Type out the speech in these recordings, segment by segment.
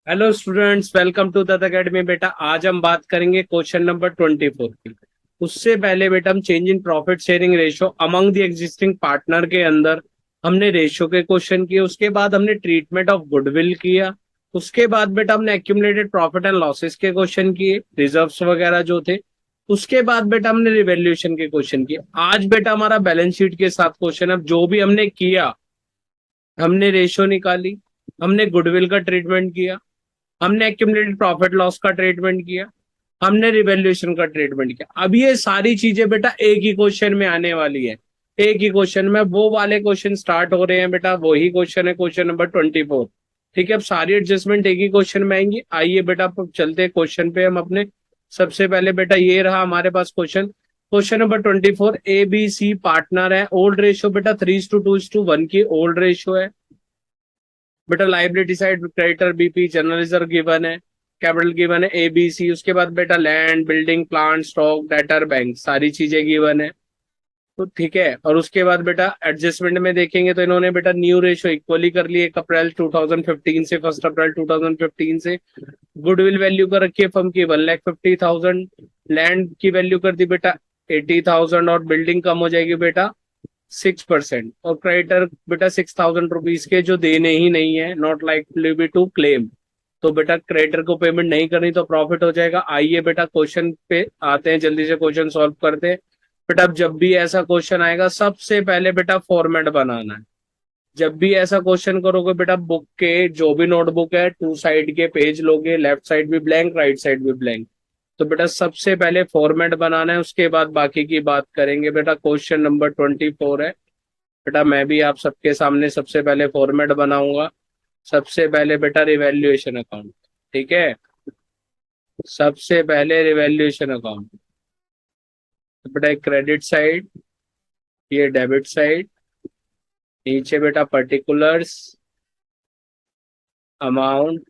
Hello students, welcome to Dutt academy. बेटा आज हम बात करेंगे क्वेश्चन नंबर 24 की। उससे पहले बेटा हम change in profit sharing ratio among the existing partner के अंदर हमने रेशियो के क्वेश्चन किए। उसके बाद हमने ट्रीटमेंट ऑफ गुडविल किया। उसके बाद बेटा हमने एक्यूमुलेटेड प्रॉफिट एंड लॉसेस के क्वेश्चन किए, रिजर्व्स वगैरह जो थे। उसके बाद बेटा हमने रिवैल्यूएशन के क्वेश्चन किए। आज बेटा हमारा बैलेंस शीट के साथ क्वेश्चन। अब जो भी हमने किया, हमने रेशियो निकाली, हमने गुडविल का ट्रीटमेंट किया, हमने एक्यूमुलेटेड प्रॉफिट लॉस का ट्रीटमेंट किया, हमने रिवैल्यूएशन का ट्रीटमेंट किया। अब ये सारी चीजें बेटा एक ही क्वेश्चन में आने वाली है। एक ही क्वेश्चन में वो वाले क्वेश्चन स्टार्ट हो रहे हैं बेटा, वही क्वेश्चन है क्वेश्चन नंबर 24। ठीक है, अब सारी एडजस्टमेंट एक ही क्वेश्चन में आएंगी। आइए बेटा अब चलते हैं क्वेश्चन पे हम अपने। सबसे पहले बेटा ये रहा हमारे पास question. Question number 24, A B C partner है। ओल्ड रेशियो बेटा 3:2:1 की ओल्ड रेशियो है। बेटा liability side creditor BP, general reserve given है, कैपिटल गिवन है एबीसी। उसके बाद बेटा land, building, plant, stock, debtor, bank, सारी चीजें गिवन है। तो ठीक है, और उसके बाद बेटा एडजस्टमेंट में देखेंगे तो इन्होंने बेटा न्यू रेशियो इक्वली कर ली 1 अप्रैल 2015 से 1 अप्रैल 2015 से। गुडविल वैल्यू कर रखी है फर्म की 1,50,000। लैंड की वैल्यू कर दी बेटा 80,000 और बिल्डिंग कम हो जाएगी बेटा 6%। और क्रेडिटर बेटा 6,000 रुपीज के जो देने ही नहीं है, नॉट लाइकली टू क्लेम। तो बेटा क्रेडिटर को पेमेंट नहीं करनी तो प्रॉफिट हो जाएगा। आइए बेटा क्वेश्चन पे आते हैं, जल्दी से क्वेश्चन सॉल्व करते हैं। बेटा अब जब भी ऐसा क्वेश्चन आएगा सबसे पहले बेटा फॉर्मेट बनाना है। जब भी ऐसा क्वेश्चन करोगे बेटा, बुक के जो भी नोटबुक है 2 साइड के पेज लोगे, लेफ्ट साइड भी ब्लैंक, राइट साइड भी ब्लैंक। तो बेटा सबसे पहले फॉर्मेट बनाना है, उसके बाद बाकी की बात करेंगे। बेटा क्वेश्चन नंबर 24 है। बेटा मैं भी आप सबके सामने सबसे पहले फॉर्मेट बनाऊंगा। सबसे पहले बेटा रिवैल्यूएशन अकाउंट। ठीक है, सबसे पहले रिवैल्यूएशन अकाउंट। तो बेटा क्रेडिट साइड, ये डेबिट साइड, नीचे बेटा पर्टिकुलर्स, अमाउंट,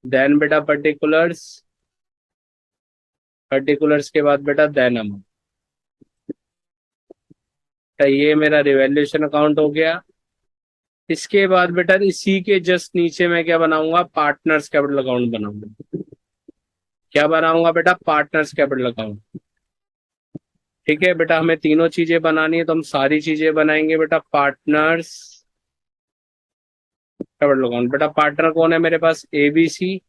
देन बेटा पर्टिकुलर्स, पर्टिकुलर्स के बाद बेटा देन अमाउंट। तो ये मेरा रिवैल्यूएशन अकाउंट हो गया। इसके बाद बेटा इसी के जस्ट नीचे मैं क्या बनाऊंगा, पार्टनर्स कैपिटल अकाउंट बनाऊंगा। क्या बनाऊंगा बेटा, पार्टनर्स कैपिटल अकाउंट। ठीक है बेटा, हमें तीनों चीजें बनानी है तो हम सारी चीजें बनाएंगे बेटा। Partners capital account. बेटा पार्टनर कौन है मेरे पास, एबीसी।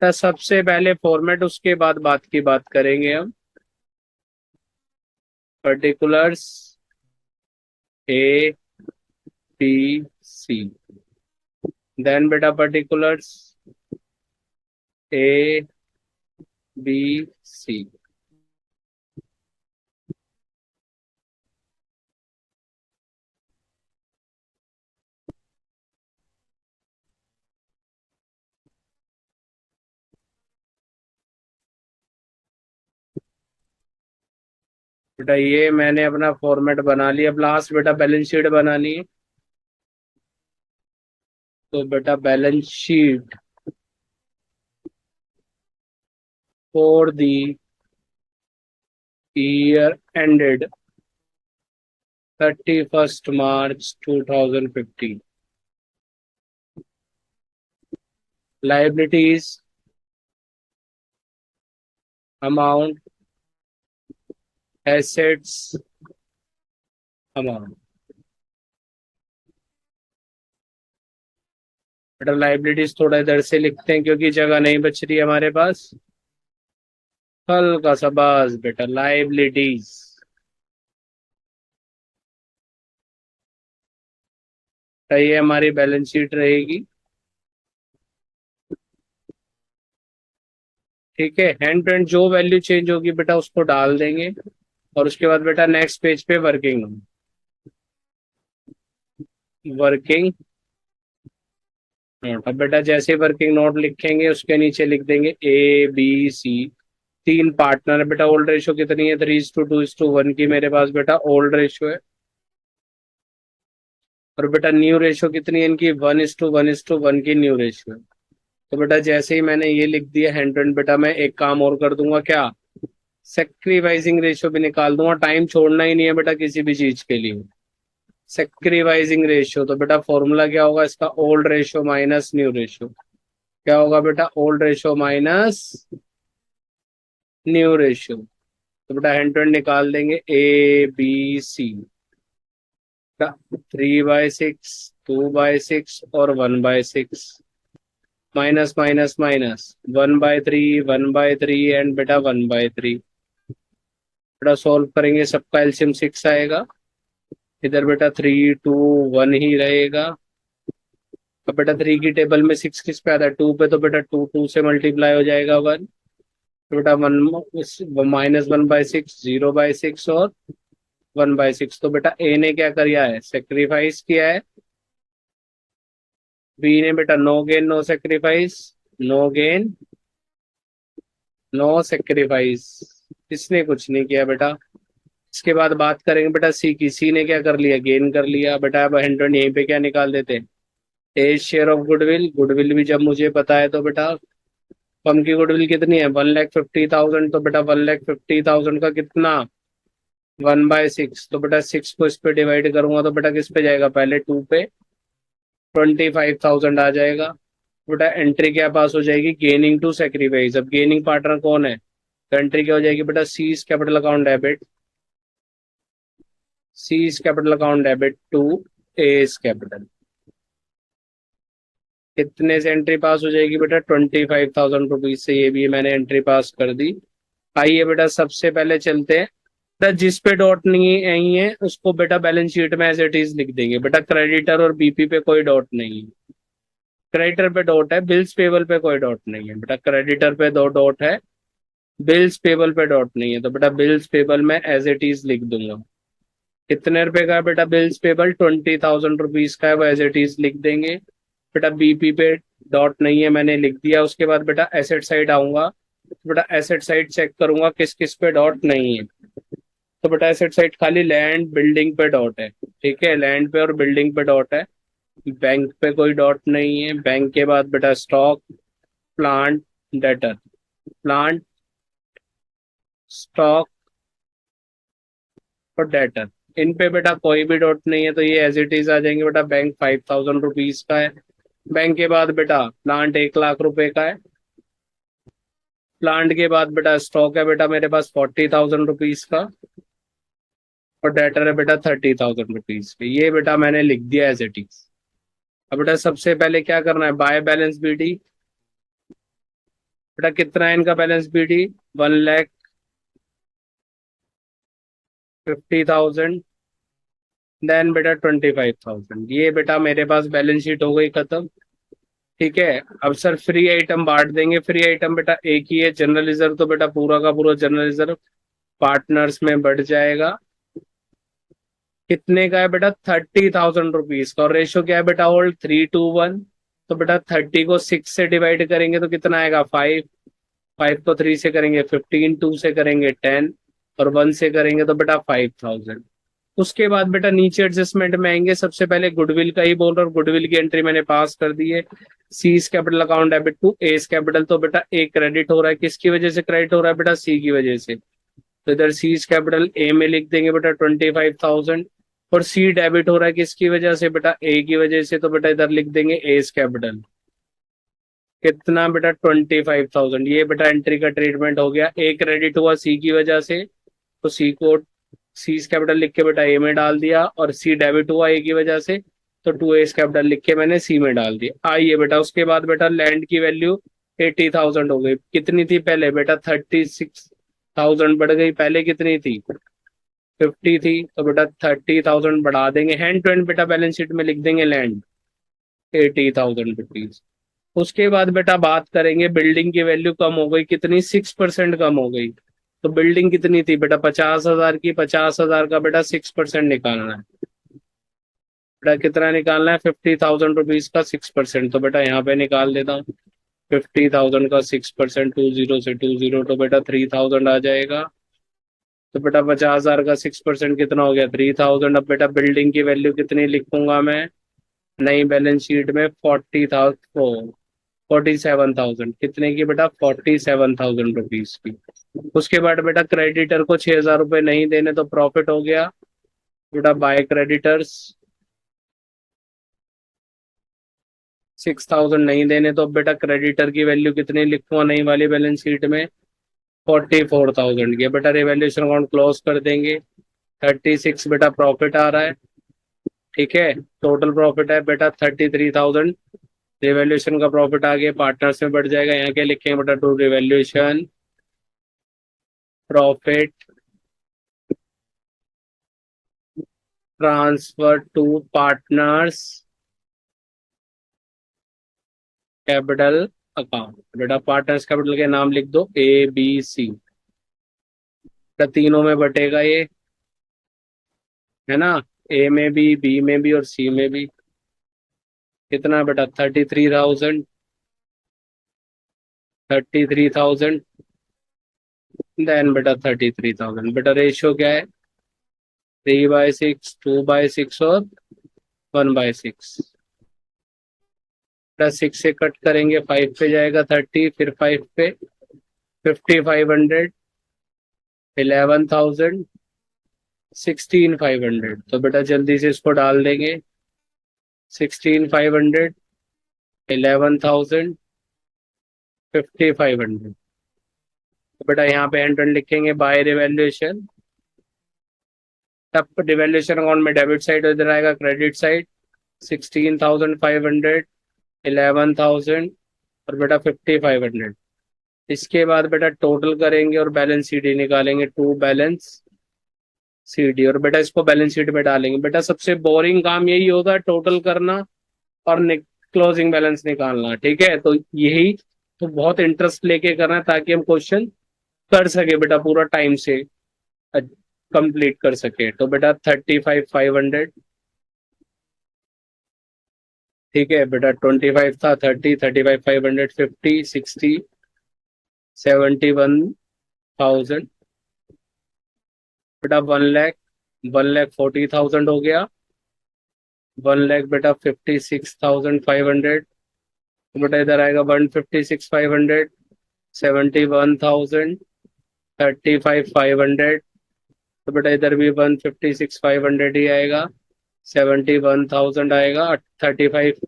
सबसे पहले फॉर्मेट, उसके बाद बात की बात करेंगे हम। Particulars A B C, then बेटा पर्टिकुलर्स ए बी सी। बेटा ये मैंने अपना फॉर्मेट बना लिया। अब लास्ट बेटा बैलेंस शीट बनानी है। तो बेटा balance sheet for the year ended 31 March 2015। Liabilities, amount, assets, amount. बेटा लाइबिलिटीज थोड़ा इधर से लिखते हैं क्योंकि जगह नहीं बच रही है हमारे पास। हल्का सा बस बेटा, लाइबिलिटीज। ये हमारी बैलेंस शीट रहेगी। ठीक है, हैंड प्रिंट जो वैल्यू चेंज होगी बेटा उसको डाल देंगे। और उसके बाद बेटा नेक्स्ट पेज पे वर्किंग नोट। वर्किंग नोट, अब बेटा जैसे वर्किंग नोट लिखेंगे उसके नीचे लिख देंगे ए बी सी। तीन पार्टनर है बेटा। ओल्ड रेशियो कितनी है, 3:2:1 की मेरे पास बेटा ओल्ड रेशियो है। और बेटा न्यू रेशियो कितनी है इनकी, 1:1:1 की न्यू रेशियो है। तो बेटा जैसे ही मैंने ये लिख दिया हैंड प्रिंट, बेटा मैं एक काम और कर दूंगा, क्या, सेक्रीवाइजिंग रेशियो भी निकाल दूंगा। टाइम छोड़ना ही नहीं है बेटा किसी भी चीज के लिए। सेक्रीवाइजिंग रेशियो, तो बेटा फॉर्मूला क्या होगा इसका, old ratio minus new ratio. क्या होगा बेटा, old ratio minus new ratio. तो बेटा हैंड टू हैंड निकाल देंगे, ABC, 3/6, 2/6 और 1/6, माइनस माइनस माइनस, 1/3, 1/3 एंड बेटा 1/3। बेटा सॉल्व करेंगे, सबका एलसीएम 6 आएगा, इधर बेटा 3, 2, 1 ही रहेगा। अब बेटा 3 की टेबल में 6 किस पे आता है, 2 पे, तो बेटा 2 2 से मल्टीप्लाई हो जाएगा 1। तो बेटा 1 -1/6, 0/6 और 1/6। तो बेटा ए ने क्या किया है, सेक्रीफाइस किया है। बी ने बेटा no gain no sacrifice, no gain no sacrifice, इसने कुछ नहीं किया बेटा। इसके बाद बात करेंगे बेटा सी की। सी ने क्या कर लिया, गेन कर लिया। बेटा अब 100 यहीं पे क्या निकाल देते हैं, ए शेयर ऑफ गुडविल। गुडविल भी जब मुझे पता है तो बेटा फर्म की गुडविल कितनी है, 1,50,000। तो बेटा 1,50,000 का कितना, 1/6। तो बेटा 6 को इस पे डिवाइड करूंगा तो बेटा किस पे जाएगा, पहले 2 पे, 25,000 आ जाएगा। बेटा एंट्री क्या पास हो जाएगी, गेनिंग टू सेक्रीफाइस। अब गेनिंग पार्टनर कौन है, तो एंट्री क्या हो जाएगी बेटा, C is capital account debit, C is capital account debit to A is capital. कितने से एंट्री पास हो जाएगी बेटा, 25,000 रुपीज से। ये भी मैंने एंट्री पास कर दी। आइए बेटा सबसे पहले चलते हैं बेटा, जिस पे डॉट नहीं है उसको बेटा बैलेंस शीट में एज इट इज लिख देंगे। बेटा क्रेडिटर और बीपी पे कोई डॉट नहीं है, क्रेडिटर पे डॉट है, बिल्स पेबल पे कोई डॉट नहीं है। बेटा क्रेडिटर पे 2 डॉट है, बिल्स पेबल पे डॉट नहीं है। तो बेटा बिल्स पेबल में एज इट इज लिख दूंगा। कितने रुपए का है बेटा बिल्स पेबल, 20,000 रुपीज का है, वो एज इट इज लिख देंगे। बेटा बीपी पे डॉट नहीं है, मैंने लिख दिया। उसके बाद बेटा एसेट साइड आऊंगा, तो बेटा एसेट साइड चेक करूंगा किस किस पे डॉट नहीं है। तो बेटा एसेट साइड खाली लैंड बिल्डिंग पे डॉट है, ठीक है, लैंड पे और बिल्डिंग पे डॉट है। बैंक पे कोई डॉट नहीं है। बैंक के बाद बेटा stock, plant, debtor, plant, stock और डेटर, इन पे बेटा कोई भी डॉट नहीं है, तो ये एज इट इज आ जाएंगे। बेटा बैंक 5,000 रुपीज का है। बैंक के बाद बेटा प्लांट 1,00,000 रुपए का है। प्लांट के बाद बेटा स्टॉक है बेटा मेरे पास 40,000 रुपीज का, और डेटर है बेटा 30,000 रुपीज। ये बेटा मैंने लिख दिया एज इट इज। अब बेटा सबसे पहले क्या करना है, बाय बैलेंस बीडी। बेटा कितना है इनका बैलेंस बीडी, 1,50,000, देन बेटा 25,000। ये बेटा मेरे पास बैलेंस शीट हो गई खत्म, ठीक है। अब सर फ्री आइटम बांट देंगे। फ्री आइटम बेटा एक ही है, जनरल रिजर्व। तो बेटा पूरा का पूरा जनरल रिजर्व पार्टनर्स में बढ़ जाएगा। कितने का है बेटा, 30,000 रुपीज का। और रेशो क्या है बेटा, ओल्ड 3:1। तो बेटा 30 को 6 से डिवाइड करेंगे तो कितना आएगा, 5। 5 को 3 से करेंगे 15, 2 से करेंगे 10 और 1 से करेंगे तो बेटा 5,000। उसके बाद बेटा नीचे एडजस्टमेंट में आएंगे। सबसे पहले गुडविल का ही बोल रहा हूँ, गुडविल की एंट्री मैंने पास कर दी है। C is capital account debit to A is capital. तो बेटा ए क्रेडिट हो रहा है, किसकी वजह से क्रेडिट हो रहा है बेटा, सी की वजह से। तो इधर सी इज कैपिटल ए में लिख देंगे बेटा 25,000। और सी डेबिट हो रहा है किसकी वजह से बेटा, ए की वजह से। तो बेटा इधर लिख देंगे ए इज कैपिटल, कितना बेटा 25,000। ये बेटा एंट्री का ट्रीटमेंट हो गया। ए क्रेडिट हुआ सी की वजह से, तो सी को सी कैपिटल लिख के बेटा ए में डाल दिया। और सी डेबिट हुआ ए की वजह से, तो 2 ए कैपिटल लिख के मैंने सी में डाल दिया। आइए बेटा उसके बाद बेटा लैंड की वैल्यू 80,000 हो गई। कितनी थी पहले बेटा, 36,000 बढ़ गई। पहले कितनी थी, 50 थी। तो बेटा 30,000 बढ़ा देंगे। हैंड टू हैंड बेटा बैलेंस शीट में लिख देंगे लैंड 80,000 रुपीज। उसके बाद बेटा बात करेंगे, बिल्डिंग की वैल्यू कम हो गई, कितनी, 6% कम हो गई। तो बिल्डिंग कितनी थी बेटा, 50,000 की। 50,000 का बेटा 6% निकालना है। बेटा कितना निकालना है, 50,000 रुपीज का 6%। तो बेटा यहाँ पे निकाल देता हूँ, 50,000 का 6%, 20 से 20 तो बेटा 3,000 आ जाएगा। तो बेटा 50,000 का 6% कितना हो गया, 3,000। अब बेटा बिल्डिंग की वैल्यू कितनी लिखूंगा मैं नई बैलेंस शीट में, 47,000। कितने की बेटा, 47,000 रुपीज की। उसके बाद बेटा क्रेडिटर को 6,000 रुपये नहीं देने तो प्रॉफिट हो गया। बेटा बाय क्रेडिटर्स, 6,000 नहीं देने तो बेटा क्रेडिटर की वैल्यू कितनी लिखूंगा नई वाली बैलेंस शीट में? 44,000 की। बेटा रिवैल्यूएशन अकाउंट क्लोज कर देंगे। 36 बेटा प्रॉफिट आ रहा है। ठीक है, टोटल प्रॉफिट है बेटा 33,000। रिवैल्यूएशन का प्रॉफिट आ गया, पार्टनर्स में बढ़ जाएगा। यहाँ क्या लिखेंगे बेटा? To revaluation profit transfer to partners capital account. बेटा पार्टनर्स कैपिटल के नाम लिख दो ABC। बेटा तीनों में बटेगा ये, है ना? A में भी, B में भी और C में भी। कितना बेटा? 33,000। 33,000 देन बेटा 33,000। बेटा रेशियो क्या है? 3/6, 2/6 और 1/6। बेटा 6 से कट करेंगे, 5 पे जाएगा 30, फिर 5 पे 5,500, 11,000, 16,500। तो बेटा जल्दी से इसको डाल देंगे। 16,500, 11,000, 5,500। तो बेटा यहाँ पे एंटर लिखेंगे बाय रिवैल्यूएशन। तब रिवैल्यूएशन अकाउंट में डेबिट साइड इधर आएगा, क्रेडिट साइड 16,500, 11,000 और बेटा 5,500। इसके बाद बेटा टोटल करेंगे और बैलेंस शीट ही निकालेंगे, टू बैलेंस शीट। और बेटा इसको बैलेंस शीट में डालेंगे। बेटा सबसे बोरिंग काम यही होता है, टोटल करना और क्लोजिंग बैलेंस निकालना। ठीक है, तो यही तो बहुत इंटरेस्ट लेके करना है ताकि हम क्वेश्चन कर सके बेटा, पूरा टाइम से कंप्लीट कर सके। तो बेटा 35,500। ठीक है बेटा 25 था, 30, 35,500, 50, 60, 71,000। बेटा 1 लाख, 1,40,000 हो गया। 1 लाख बेटा 56,500। बेटा इधर आएगा 156,500, 71,000, 35,500। तो बेटा इधर भी 156,500 ही आएगा, 71,000 आएगा। 35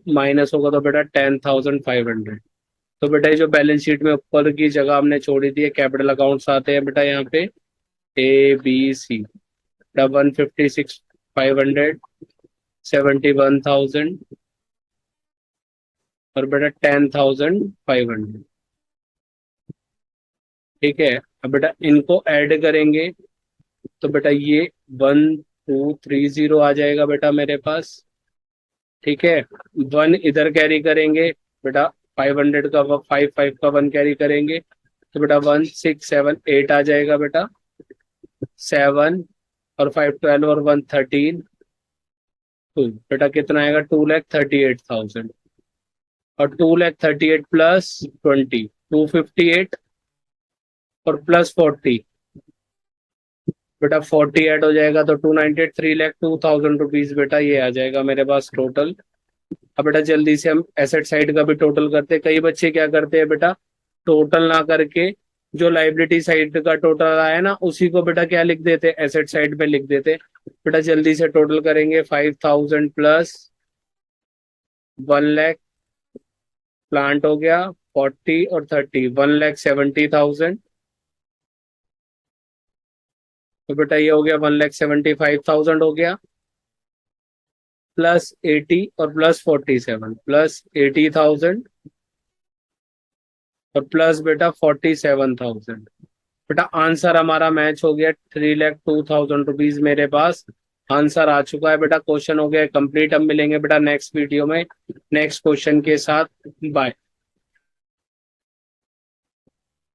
माइनस होगा तो बेटा 10,500। तो बेटा ये जो बैलेंस शीट में ऊपर की जगह हमने छोड़ी थी, कैपिटल अकाउंट्स आते हैं बेटा यहाँ पे ABC। बेटा 156,500, 71,000 और बेटा 10,500। ठीक है, अब बेटा इनको ऐड करेंगे तो बेटा ये 1,230 आ जाएगा बेटा मेरे पास। ठीक है, 1 इधर कैरी करेंगे बेटा, 500 का 5 का 1 कैरी करेंगे तो बेटा 1,678 आ जाएगा बेटा। 7 और 5 12 और 1 13, तो बेटा कितना आएगा? 2,38,000। और 2,38,000 प्लस 20, 258 और प्लस 40 बेटा 48 हो जाएगा। तो 298, 3,02,000 रुपीज बेटा ये आ जाएगा मेरे पास टोटल। अब बेटा जल्दी से हम एसेट साइड का भी टोटल करते हैं। कई बच्चे क्या करते हैं बेटा, टोटल ना करके जो लाइबिलिटी साइड का टोटल आया ना उसी को बेटा क्या लिख देते, एसेट साइड पे लिख देते। बेटा जल्दी से टोटल करेंगे। 5,000 प्लस 1 लाख, प्लांट हो गया 40 और 30, 1,70,000। तो बेटा ये हो गया 1,75,000 हो गया, प्लस 80 और प्लस 47, प्लस 80,000 और प्लस बेटा 47,000। बेटा आंसर हमारा मैच हो गया, 3,02,000 रुपीज मेरे पास आंसर आ चुका है बेटा। क्वेश्चन हो गया कंप्लीट। अब मिलेंगे बेटा नेक्स्ट वीडियो में नेक्स्ट क्वेश्चन के साथ। बाय।